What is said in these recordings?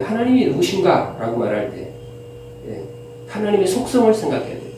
하나님이 누구신가? 라고 말할 때 하나님의 속성을 생각해야 돼요.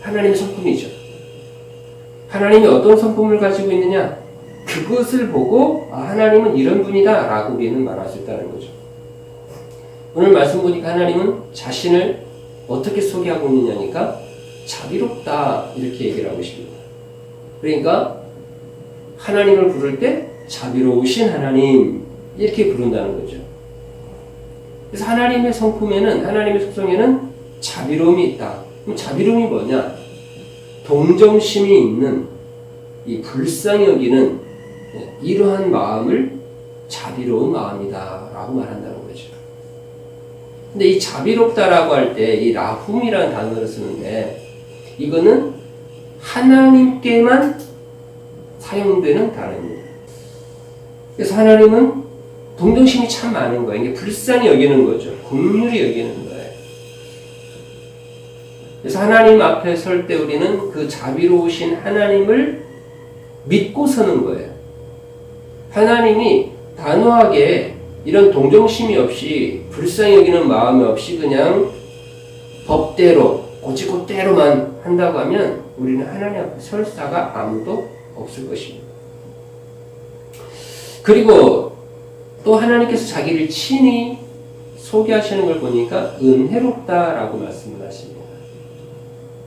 하나님의 성품이죠. 하나님이 어떤 성품을 가지고 있느냐? 그것을 보고 하나님은 이런 분이다 라고 우리는 말할 수 있다는 거죠. 오늘 말씀 보니까 하나님은 자신을 어떻게 소개하고 있느냐니까 자비롭다 이렇게 얘기를 하고 있습니다. 그러니까 하나님을 부를 때 자비로우신 하나님 이렇게 부른다는 거죠. 그래서 하나님의 성품에는, 하나님의 속성에는 자비로움이 있다. 그럼 자비로움이 뭐냐? 동정심이 있는, 이 불쌍히 여기는 이러한 마음을 자비로운 마음이다 라고 말한다는 거죠. 근데 이 자비롭다라고 할 때 이 라훔이라는 단어를 쓰는데 이거는 하나님께만 사용되는 단어입니다. 그래서 하나님은 동정심이 참 많은 거예요. 이게 불쌍히 여기는 거죠. 긍휼히 여기는 거예요. 그래서 하나님 앞에 설 때 우리는 그 자비로우신 하나님을 믿고 서는 거예요. 하나님이 단호하게 이런 동정심이 없이 불쌍히 여기는 마음이 없이 그냥 법대로 고지고대로만 한다고 하면 우리는 하나님 앞에 설 자가 아무도 없을 것입니다. 그리고 또 하나님께서 자기를 친히 소개하시는 걸 보니까 은혜롭다라고 말씀을 하십니다.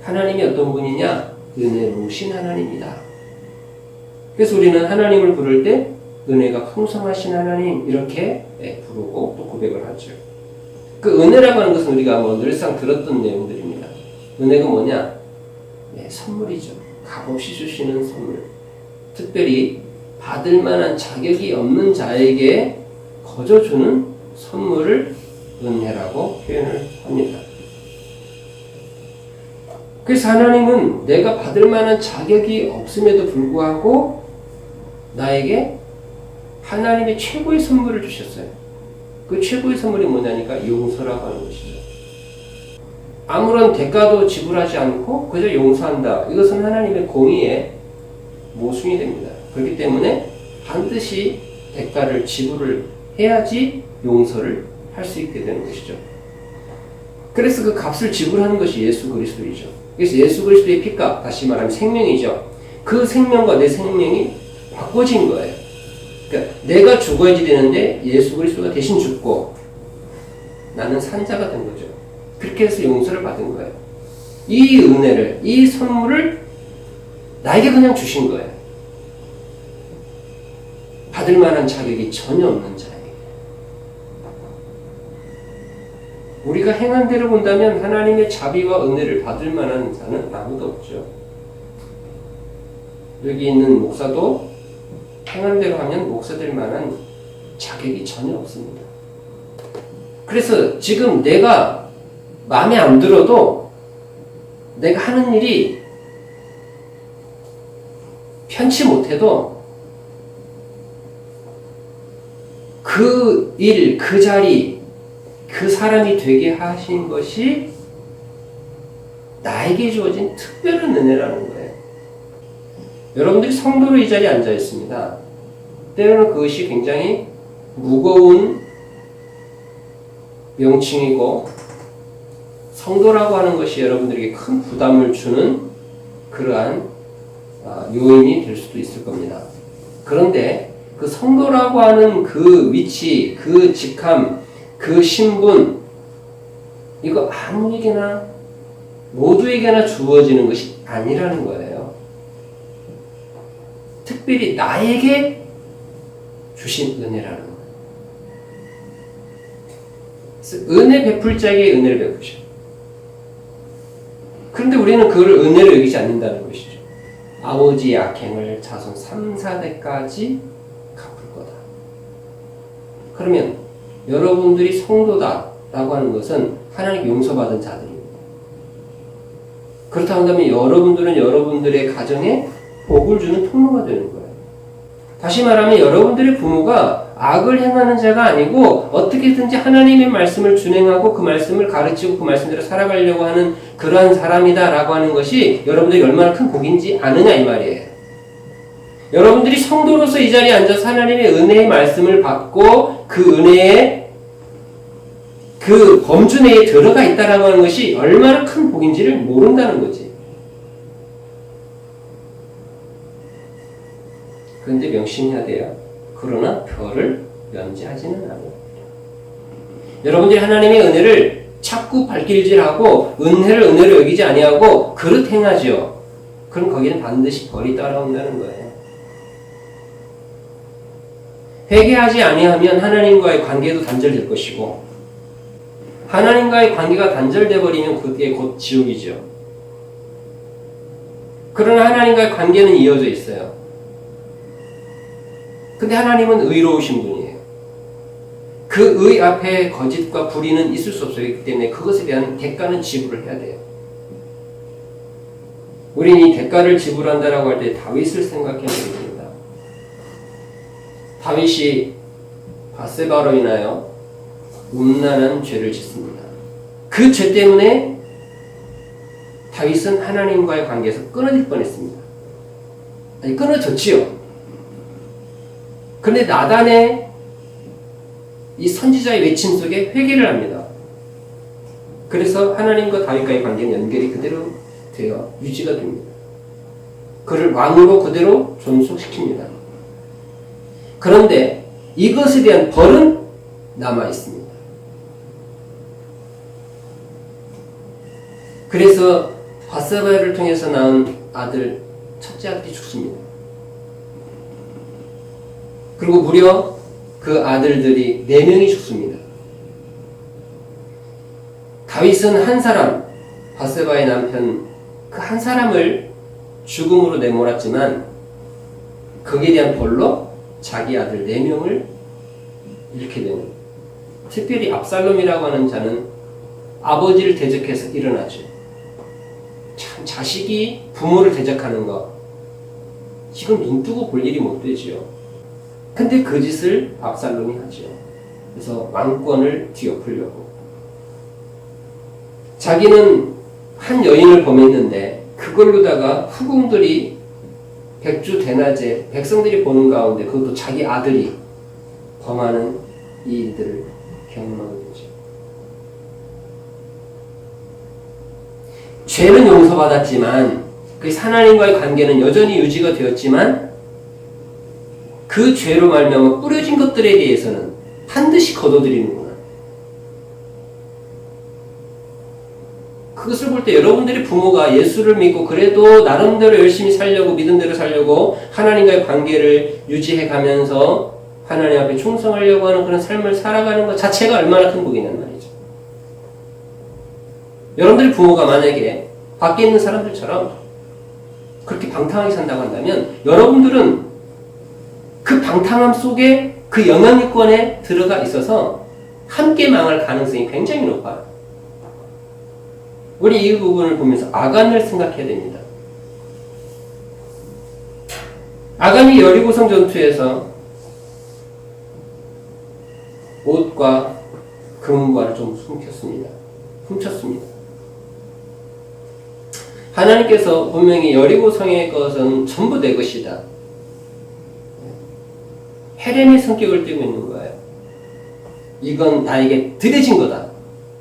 하나님이 어떤 분이냐? 은혜로우신 하나님이다. 그래서 우리는 하나님을 부를 때 은혜가 풍성하신 하나님 이렇게 부르고 또 고백을 하죠. 그 은혜라고 하는 것은 우리가 늘상 들었던 내용들입니다. 은혜가 뭐냐? 선물이죠. 값없이 주시는 선물. 특별히 받을 만한 자격이 없는 자에게 거저 주는 선물을 은혜라고 표현을 합니다. 그래서 하나님은 내가 받을 만한 자격이 없음에도 불구하고 나에게 하나님의 최고의 선물을 주셨어요. 그 최고의 선물이 뭐냐니까 용서라고 하는 것이죠. 아무런 대가도 지불하지 않고 그저 용서한다. 이것은 하나님의 공의의 모순이 됩니다. 그렇기 때문에 반드시 대가를 지불을 해야지 용서를 할 수 있게 되는 것이죠. 그래서 그 값을 지불하는 것이 예수 그리스도이죠. 그래서 예수 그리스도의 피값, 다시 말하면 생명이죠. 그 생명과 내 생명이 바꿔진 거예요. 그러니까 내가 죽어야지 되는데 예수 그리스도가 대신 죽고 나는 산자가 된 거죠. 그렇게 해서 용서를 받은 거예요. 이 은혜를, 이 선물을 나에게 그냥 주신 거예요. 받을 만한 자격이 전혀 없는 자에게. 우리가 행한 대로 본다면 하나님의 자비와 은혜를 받을 만한 자는 아무도 없죠. 여기 있는 목사도 행한 대로 하면 목사 될 만한 자격이 전혀 없습니다. 그래서 지금 내가 마음에 안 들어도 내가 하는 일이 편치 못해도 그 일, 그 자리, 그 사람이 되게 하신 것이 나에게 주어진 특별한 은혜라는 거예요. 여러분들이 성도로 이 자리에 앉아 있습니다. 때로는 그것이 굉장히 무거운 명칭이고 성도라고 하는 것이 여러분들에게 큰 부담을 주는 그러한 요인이 될 수도 있을 겁니다. 그런데 그 성도라고 하는 그 위치, 그 직함, 그 신분, 이거 아무에게나 모두에게나 주어지는 것이 아니라는 거예요. 특별히 나에게 주신 은혜라는 거예요. 그래서 은혜 베풀 자에게 은혜를 베푸셔. 그런데 우리는 그걸 은혜로 여기지 않는다는 것이죠. 아버지의 악행을 자손 3, 4대까지 갚을 거다. 그러면 여러분들이 성도다라고 하는 것은 하나님 용서받은 자들입니다. 그렇다고 한다면 여러분들은 여러분들의 가정에 복을 주는 통로가 되는 거예요. 다시 말하면 여러분들의 부모가 악을 행하는 자가 아니고 어떻게든지 하나님의 말씀을 준행하고 그 말씀을 가르치고 그 말씀대로 살아가려고 하는 그러한 사람이다라고 하는 것이 여러분들이 얼마나 큰 복인지 아느냐 이 말이에요. 여러분들이 성도로서 이 자리에 앉아서 하나님의 은혜의 말씀을 받고 그 은혜에 그 범주 내에 들어가 있다라고 하는 것이 얼마나 큰 복인지를 모른다는 거지. 그런데 명심해야 돼요. 그러나 별을 면제하지는 않아요. 여러분들이 하나님의 은혜를 자꾸 발길질하고 은혜를 여기지 아니하고 그릇 행하죠. 그럼 거기는 반드시 벌이 따라온다는 거예요. 회개하지 아니하면 하나님과의 관계도 단절될 것이고 하나님과의 관계가 단절돼 버리면 그게 곧 지옥이죠. 그러나 하나님과의 관계는 이어져 있어요. 근데 하나님은 의로우신 분이에요. 그 의 앞에 거짓과 불의는 있을 수 없기 때문에 그것에 대한 대가는 지불을 해야 돼요. 우리는 이 대가를 지불한다라고 할 때 다윗을 생각해야 됩니다. 다윗이 밧세바로 인하여 음란한 죄를 짓습니다. 그 죄 때문에 다윗은 하나님과의 관계에서 끊어질 뻔했습니다. 아니, 끊어졌지요. 그런데 나단의 이 선지자의 외침 속에 회개를 합니다. 그래서 하나님과 다윗과의 관계는 연결이 그대로 되어 유지가 됩니다. 그를 왕으로 그대로 존속시킵니다. 그런데 이것에 대한 벌은 남아 있습니다. 그래서 밧세바를 통해서 낳은 아들, 첫째 아들이 죽습니다. 그리고 무려 그 아들들이 4명이 죽습니다. 다윗은 한 사람, 밧세바의 남편 그 한 사람을 죽음으로 내몰았지만 거기에 대한 벌로 자기 아들 4명을 잃게 되는, 특별히 압살롬이라고 하는 자는 아버지를 대적해서 일어나죠. 참 자식이 부모를 대적하는 것, 지금 눈 뜨고 볼 일이 못 되지요. 근데 그 짓을 압살롬이 하죠. 그래서 왕권을 뒤엎으려고. 자기는 한 여인을 범했는데 그걸로다가 후궁들이 백주 대낮에 백성들이 보는 가운데 그것도 자기 아들이 범하는 이 일들을 경험하게 되죠. 죄는 용서받았지만 그 하나님과의 관계는 여전히 유지가 되었지만 그 죄로 말미암아 뿌려진 것들에 대해서는 반드시 거둬들이는구나. 그것을 볼 때 여러분들의 부모가 예수를 믿고 그래도 나름대로 열심히 살려고 믿음대로 살려고 하나님과의 관계를 유지해 가면서 하나님 앞에 충성하려고 하는 그런 삶을 살아가는 것 자체가 얼마나 큰 복이냐는 말이죠. 여러분들의 부모가 만약에 밖에 있는 사람들처럼 그렇게 방탕하게 산다고 한다면 여러분들은 그 방탕함 속에 그 영향력권에 들어가 있어서 함께 망할 가능성이 굉장히 높아요. 우리 이 부분을 보면서 아간을 생각해야 됩니다. 아간이 여리고성 전투에서 옷과 금과를 좀 훔쳤습니다. 하나님께서 분명히 여리고성의 것은 전부 내 것이다. 헤렘의 성격을 띠고 있는 거예요. 이건 나에게 들여진 거다.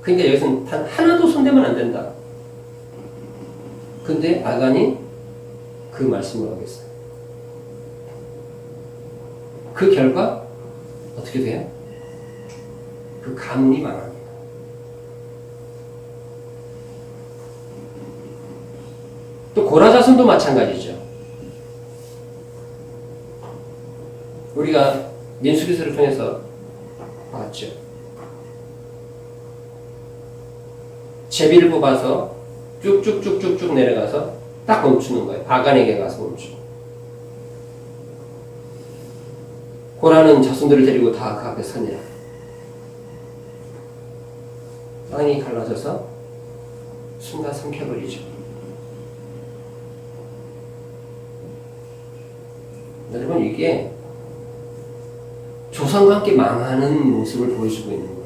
그러니까 여기서는 단 하나도 손대면 안 된다. 근데 아간이 그 말씀을 하겠어요. 그 결과 어떻게 돼요? 그 가문이 망합니다. 또 고라자손도 마찬가지죠. 우리가 민수기서를 통해서 봤죠. 제비를 뽑아서 쭉쭉쭉쭉쭉 내려가서 딱 멈추는 거예요. 아간에게 가서 멈추고. 고라는 자손들을 데리고 다 그 앞에 서냐. 땅이 갈라져서 순간 삼켜버리죠. 여러분, 이게 조상과 함께 망하는 모습을 보여주고 있는 거예요.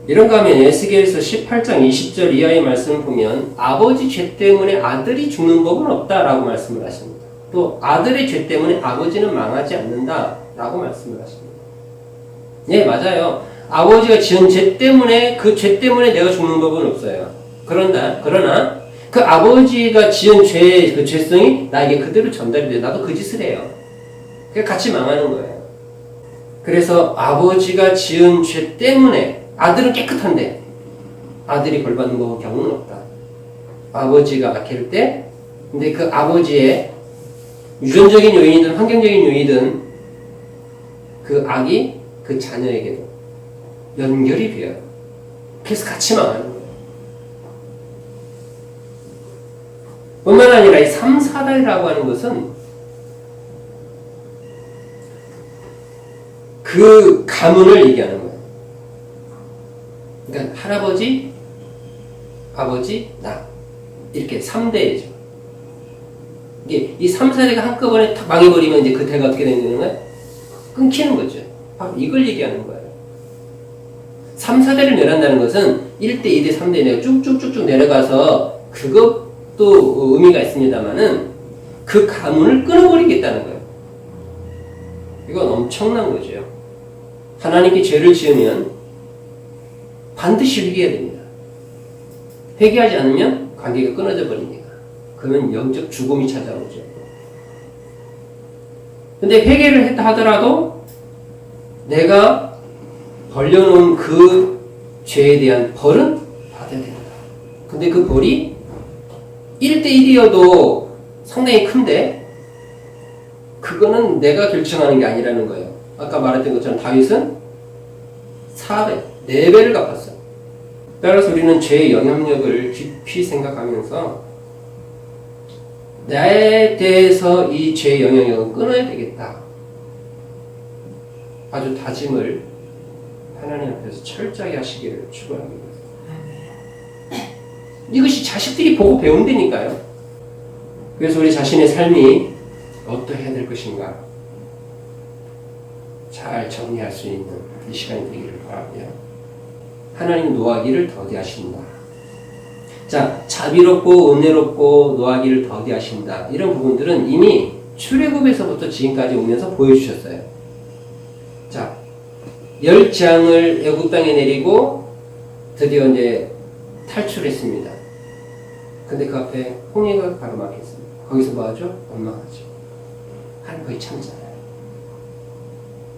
이런가 하면 에스겔서 18장 20절 이하의 말씀을 보면 아버지 죄 때문에 아들이 죽는 법은 없다라고 말씀을 하십니다. 또 아들의 죄 때문에 아버지는 망하지 않는다라고 말씀을 하십니다. 네, 맞아요. 아버지가 지은 죄 때문에 그 죄 때문에 내가 죽는 법은 없어요. 그러나 그 아버지가 지은 죄의 그 죄성이 나에게 그대로 전달이 돼. 나도 그 짓을 해요. 그러니까 같이 망하는 거예요. 그래서 아버지가 지은 죄 때문에 아들은 깨끗한데 아들이 벌 받는 경우는 없다. 아버지가 악할 때 근데 그 아버지의 유전적인 요인이든 환경적인 요인이든 그 악이 그 자녀에게도 연결이 돼요. 그래서 같이 망하는 거예요. 뿐만 아니라 이 3, 4달이라고 하는 것은 그 가문을 얘기하는 거예요. 그러니까 할아버지, 아버지, 나 이렇게 3대죠. 이게 이 3, 4대가 한꺼번에 탁 망해버리면 이제 그 대가 어떻게 되는 거예요? 끊기는 거죠. 바로 이걸 얘기하는 거예요. 3, 4대를 멸한다는 것은 1대, 2대, 3대 내가 쭉쭉쭉쭉 내려가서 그것도 의미가 있습니다만은 그 가문을 끊어버리겠다는 거예요. 이건 엄청난 거죠. 하나님께 죄를 지으면 반드시 회개해야 됩니다. 회개하지 않으면 관계가 끊어져 버립니다. 그러면 영적 죽음이 찾아오죠. 근데 회개를 했다 하더라도 내가 벌려놓은 그 죄에 대한 벌은 받아야 됩니다. 근데 그 벌이 1대1이어도 상당히 큰데 그거는 내가 결정하는 게 아니라는 거예요. 아까 말했던 것처럼 다윗은 4배, 4배를 갚았어요. 따라서 우리는 죄의 영향력을 깊이 생각하면서 나에 대해서 이 죄의 영향력을 끊어야 되겠다. 아주 다짐을 하나님 앞에서 철저히 하시기를 축원합니다. 이것이 자식들이 보고 배운다니까요. 그래서 우리 자신의 삶이 어떠해야 될 것인가 잘 정리할 수 있는 이 시간이 되기를 바라고요. 하나님 노하기를 더디하신다. 자, 자비롭고 은혜롭고 노하기를 더디하신다. 이런 부분들은 이미 출애굽에서부터 지금까지 오면서 보여주셨어요. 자, 10장을 애굽 땅에 내리고 드디어 이제 탈출했습니다. 근데 그 앞에 홍해가 가로막혔습니다. 거기서 뭐하죠? 원망하죠. 하나님 거기 참잖아요.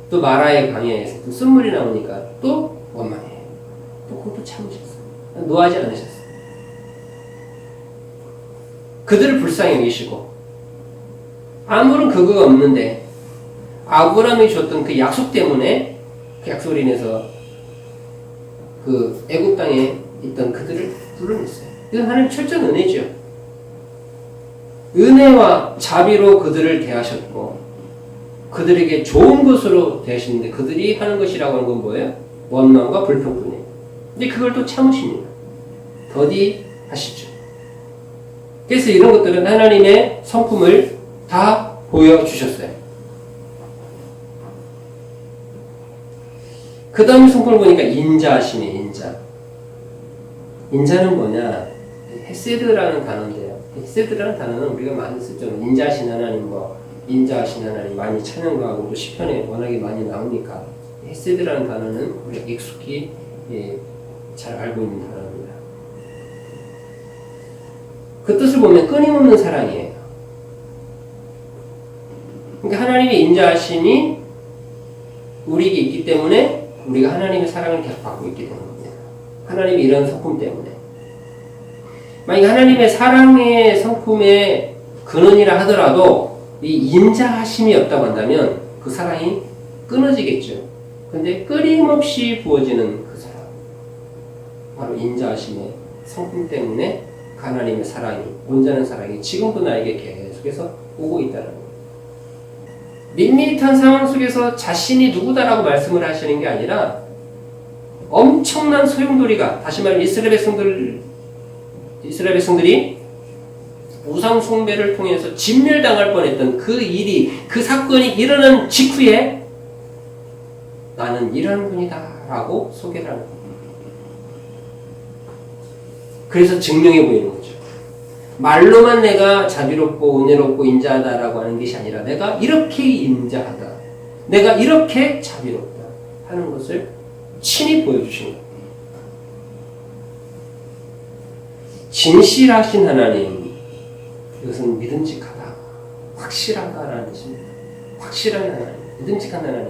또 마라의 강야에서 또 쓴물이 나오니까 또 원망해요. 또 그것도 참으셨어요. 노하지 않으셨어요. 그들을 불쌍히 여기시고 아무런 그거가 없는데 아브라함이 줬던 그 약속 때문에 그 약속을 인해서 그 애굽 땅에 있던 그들을 불러냈어요. 이건 하나님 철저한 은혜죠. 은혜와 자비로 그들을 대하셨고 그들에게 좋은 것으로 대하시는데 그들이 하는 것이라고 하는 건 뭐예요? 원망과 불평뿐이에요. 근데 그걸 또 참으십니다. 더디 하시죠. 그래서 이런 것들은 하나님의 성품을 다 보여주셨어요. 그 다음 성품을 보니까 인자하심이에요. 인자. 인자는 뭐냐? 헤세드라는 단어인데요. 헤세드라는 단어는 우리가 많이 쓰죠. 인자하신 하나님, 인자하신 하나님 많이 찬양하고 또 시편에 워낙에 많이 나오니까 헤세드라는 단어는 우리가 익숙히 잘 알고 있는 단어입니다. 그 뜻을 보면 끊임없는 사랑이에요. 그러니까 하나님의 인자하심이 우리에게 있기 때문에 우리가 하나님의 사랑을 계속 받고 있게 되는 겁니다. 하나님의 이런 성품 때문에. 만약 하나님의 사랑의 성품의 근원이라 하더라도 이 인자하심이 없다고 한다면 그 사랑이 끊어지겠죠. 근데 끊임없이 부어지는 그 사랑. 바로 인자하심의 성품 때문에 하나님의 사랑이, 온전한 사랑이 지금도 나에게 계속해서 오고 있다는 거예요. 밋밋한 상황 속에서 자신이 누구다라고 말씀을 하시는 게 아니라 엄청난 소용돌이가, 다시 말하면 이스라엘 백성들이 우상 숭배를 통해서 진멸당할 뻔했던 그 일이, 그 사건이 일어난 직후에 나는 이러한 분이다 라고 소개를 하는 겁니다. 그래서 증명해 보이는 거죠. 말로만 내가 자비롭고 은혜롭고 인자하다라고 하는 것이 아니라 내가 이렇게 인자하다, 내가 이렇게 자비롭다 하는 것을 친히 보여주신 겁니다. 진실하신 하나님, 이것은 믿음직하다, 확실하다라는 뜻입니다. 확실한 하나님, 믿음직한 하나님.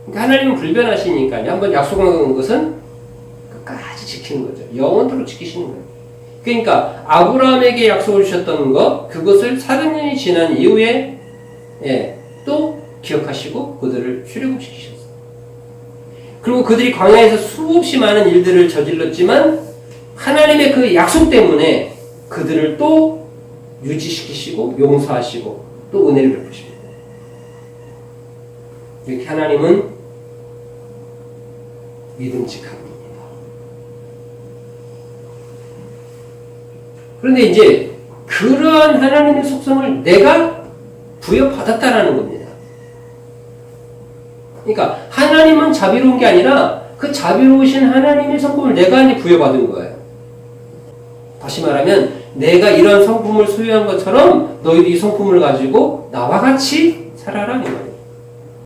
그러니까 하나님은 불변하시니까요. 한번 약속한 것은 끝까지 지키는 거죠. 영원토록 지키시는 거예요. 그러니까 아브라함에게 약속을 주셨던 것, 그것을 400년이 지난 이후에 또 기억하시고 그들을 출애굽시키셨어요. 그리고 그들이 광야에서 수없이 많은 일들을 저질렀지만 하나님의 그 약속 때문에 그들을 또 유지시키시고 용서하시고 또 은혜를 베푸십니다. 이렇게 하나님은 믿음직합니다. 그런데 이제 그러한 하나님의 속성을 내가 부여받았다라는 겁니다. 그러니까 하나님은 자비로운 게 아니라 그 자비로우신 하나님의 성품을 내가 이제 부여받은 거예요. 다시 말하면 내가 이런 성품을 소유한 것처럼 너희도 이 성품을 가지고 나와 같이 살아라 이 말이에요.